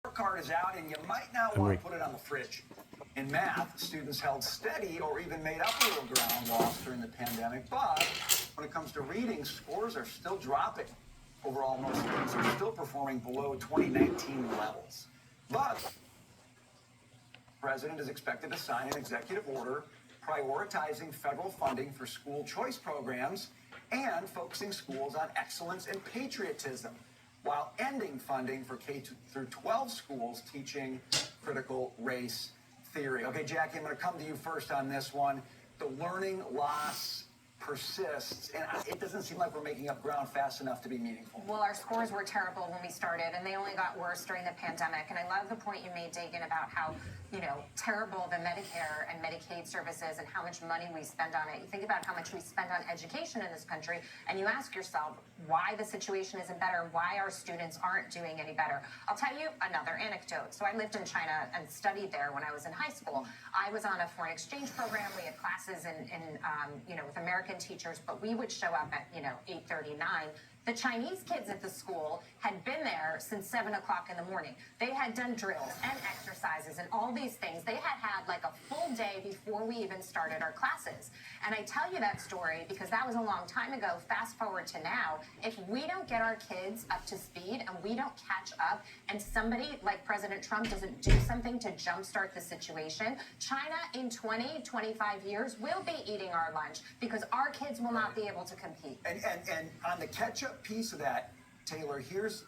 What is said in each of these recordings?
Card is out, and you might not want to put it on the fridge. In math, students held steady or even made up a little ground lost during the pandemic, but when it comes to reading, scores are still dropping. Overall, most students are still performing below 2019 levels. But the president is expected to sign an executive order prioritizing federal funding for school choice programs and focusing schools on excellence and patriotism, while ending funding for K-12 schools teaching critical race theory. Okay, Jackie, I'm going to come to you first on this one. The learning loss persists, and it doesn't seem like we're making up ground fast enough to be meaningful. Well, our scores were terrible when we started, and they only got worse during the pandemic. And I love the point you made, Dagan, about how, terrible the Medicare and Medicaid services and how much money we spend on it. You think about how much we spend on education in this country, and you ask yourself why the situation isn't better, why our students aren't doing any better. I'll tell you another anecdote. So I lived in China and studied there when I was in high school. I was on a foreign exchange program. We had classes with American teachers, but we would show up at 8:39. The Chinese kids at the school had been there since 7 o'clock in the morning. They had done drills and exercises and all these things. They had like a full day before we even started our classes. And I tell you that story because that was a long time ago. Fast forward to now, if we don't get our kids up to speed and we don't catch up, and somebody like President Trump doesn't do something to jumpstart the situation, China in 20, 25 years will be eating our lunch because our kids will not be able to compete. And on the catch-up piece of that, Taylor, here's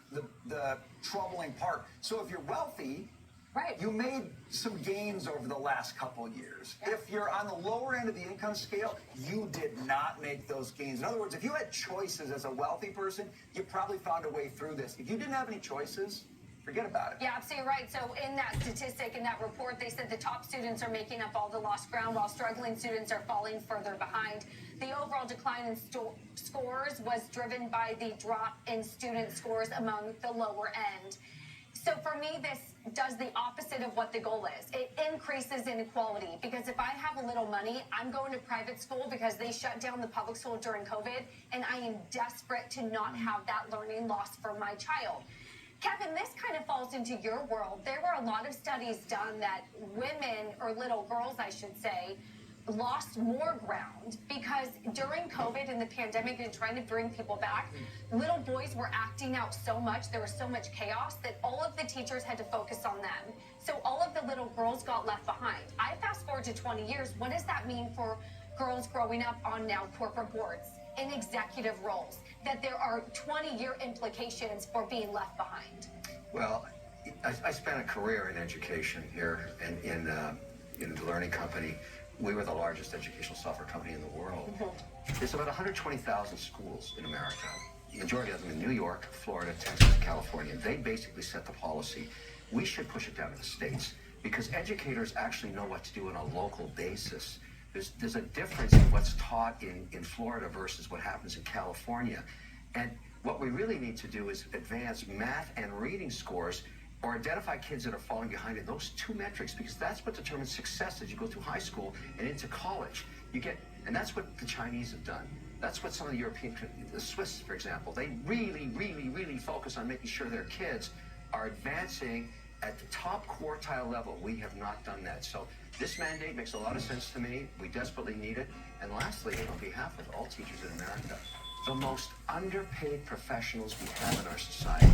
the troubling part. So if you're wealthy, right, you made some gains over the last couple of years. Yeah. If you're on the lower end of the income scale, you did not make those gains. In other words, if you had choices as a wealthy person, you probably found a way through this. If you didn't have any choices, forget about it. Yeah, absolutely right. So in that statistic, in that report, they said the top students are making up all the lost ground while struggling students are falling further behind. The overall decline in scores was driven by the drop in student scores among the lower end. So for me, this does the opposite of what the goal is. It increases inequality because if I have a little money, I'm going to private school because they shut down the public school during COVID, and I am desperate to not have that learning loss for my child. Kevin, this kind of falls into your world. There were a lot of studies done that women, or little girls, I should say, lost more ground because during COVID and the pandemic and trying to bring people back, little boys were acting out so much, there was so much chaos that all of the teachers had to focus on them. So all of the little girls got left behind. I fast forward to 20 years. What does that mean for girls growing up on now corporate boards, in executive roles, that there are 20-year implications for being left behind? Well, I spent a career in education here and in the learning company. We were the largest educational software company in the world. Mm-hmm. There's about 120,000 schools in America. The majority of them in New York, Florida, Texas, California. They basically set the policy. We should push it down to the states because educators actually know what to do on a local basis. There's a difference in what's taught in Florida versus what happens in California. And what we really need to do is advance math and reading scores or identify kids that are falling behind in those two metrics because that's what determines success as you go through high school and into college. And that's what the Chinese have done. That's what some of the European, the Swiss, for example, they really, really, really focus on making sure their kids are advancing at the top quartile level. We have not done that. So this mandate makes a lot of sense to me. We desperately need it. And lastly, on behalf of all teachers in America, the most underpaid professionals we have in our society,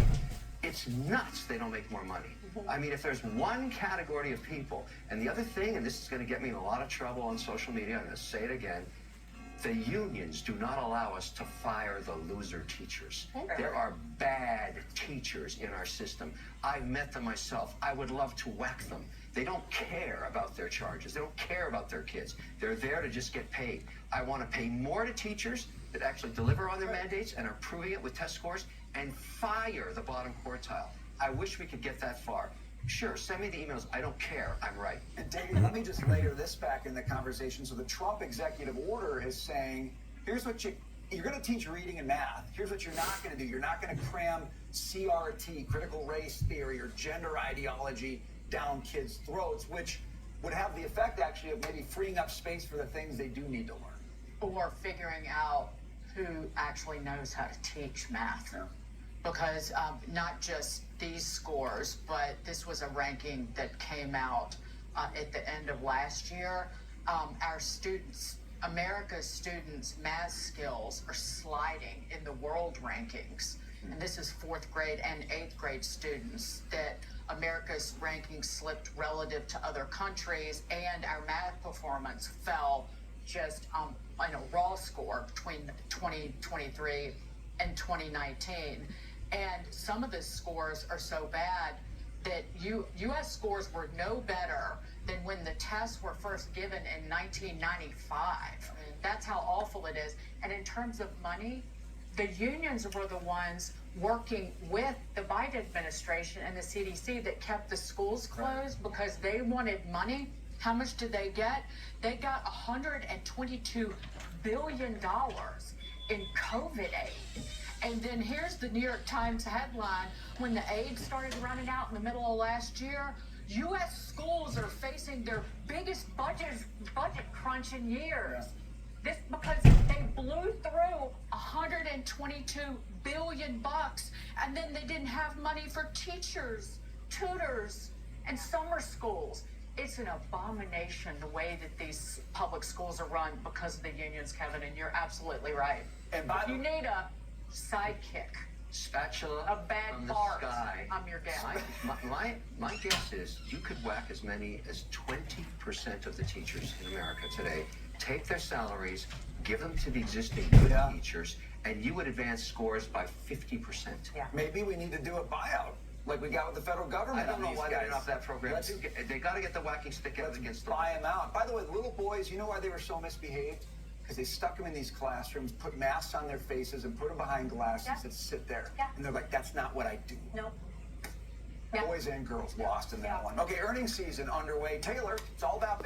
it's nuts they don't make more money. I mean, if there's one category of people, and the other thing, and this is going to get me in a lot of trouble on social media, I'm going to say it again, the unions do not allow us to fire the loser teachers. There are bad teachers in our system. I've met them myself. I would love to whack them. They don't care about their charges. They don't care about their kids. They're there to just get paid. I want to pay more to teachers that actually deliver on their mandates and are proving it with test scores and fire the bottom quartile. I wish we could get that far. Sure, send me the emails. I don't care. I'm right. And David, let me just layer this back in the conversation. So the Trump executive order is saying, here's what you're going to teach reading and math. Here's what you're not going to do. You're not going to cram CRT, critical race theory, or gender ideology down kids' throats, which would have the effect actually of maybe freeing up space for the things they do need to learn. Or figuring out who actually knows how to teach math. Yeah. because not just these scores, but this was a ranking that came out at the end of last year. Our students, America's students' math skills are sliding in the world rankings. And this is 4th grade and 8th grade students, that America's rankings slipped relative to other countries, and our math performance fell just in a raw score between 2023 and 2019. And some of the scores are so bad that U.S. scores were no better than when the tests were first given in 1995. That's how awful it is. And in terms of money, the unions were the ones working with the Biden administration and the CDC that kept the schools closed because they wanted money. How much did they get? They got $122 billion in COVID aid. And then here's the New York Times headline: when the aid started running out in the middle of last year, U.S. schools are facing their biggest budget crunch in years. This because they blew through $122 billion, and then they didn't have money for teachers, tutors, and summer schools. It's an abomination the way that these public schools are run because of the unions, Kevin, and you're absolutely right. And if you need a sidekick, spatula a bad from the fart, sky. I'm your guy. My guess is you could whack as many as 20% of the teachers in America today, take their salaries, give them to the existing good teachers, and you would advance scores by 50%. Yeah. Maybe we need to do a buyout, like we got with the federal government. I don't know why they're off that program. Let's They got to get the whacking stick out against them. buy them out. By the way, the little boys, you know why they were so misbehaved? Because they stuck them in these classrooms, put masks on their faces, and put them behind glasses and sit there. Yeah. And they're like, that's not what I do. Nope. Boys and girls lost in that one. Okay, earnings season underway. Taylor, it's all about